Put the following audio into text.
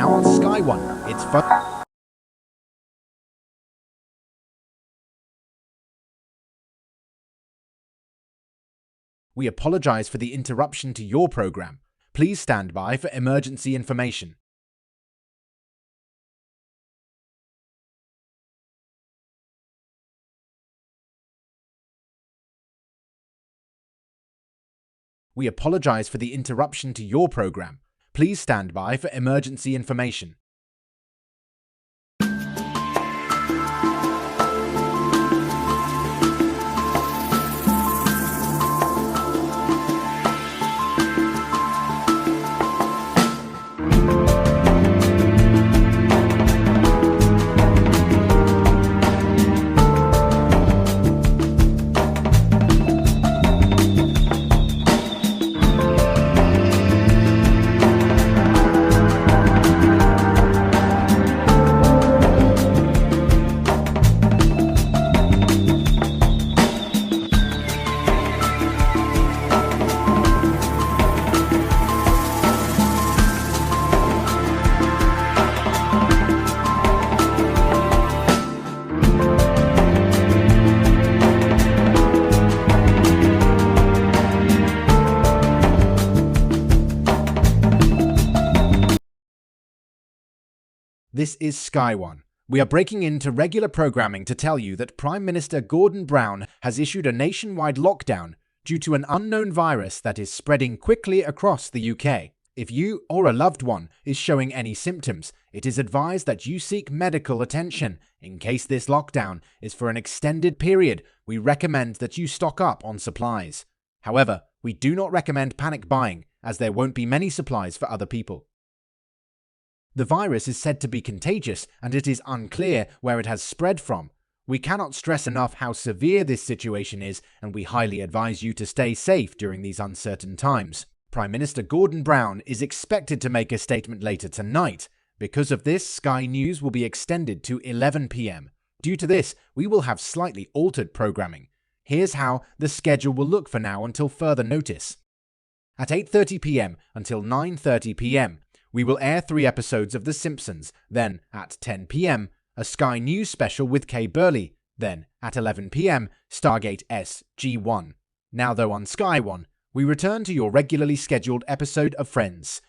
Now on Sky One, it's fun. We apologize for the interruption to your program. Please stand by for emergency information. We apologize for the interruption to your program. Please stand by for emergency information. This is Sky One. We are breaking into regular programming to tell you that Prime Minister Gordon Brown has issued a nationwide lockdown due to an unknown virus that is spreading quickly across the UK. If you or a loved one is showing any symptoms, it is advised that you seek medical attention. In case this lockdown is for an extended period, we recommend that you stock up on supplies. However, we do not recommend panic buying, as there won't be many supplies for other people. The virus is said to be contagious, and it is unclear where it has spread from. We cannot stress enough how severe this situation is, and we highly advise you to stay safe during these uncertain times. Prime Minister Gordon Brown is expected to make a statement later tonight. Because of this, Sky News will be extended to 11 p.m. Due to this, we will have slightly altered programming. Here's how the schedule will look for now until further notice. At 8:30 p.m. until 9:30 p.m., we will air 3 episodes of The Simpsons. Then, at 10 p.m., a Sky News special with Kay Burley. Then, at 11 p.m., Stargate SG-1. Now though on Sky One, we return to your regularly scheduled episode of Friends.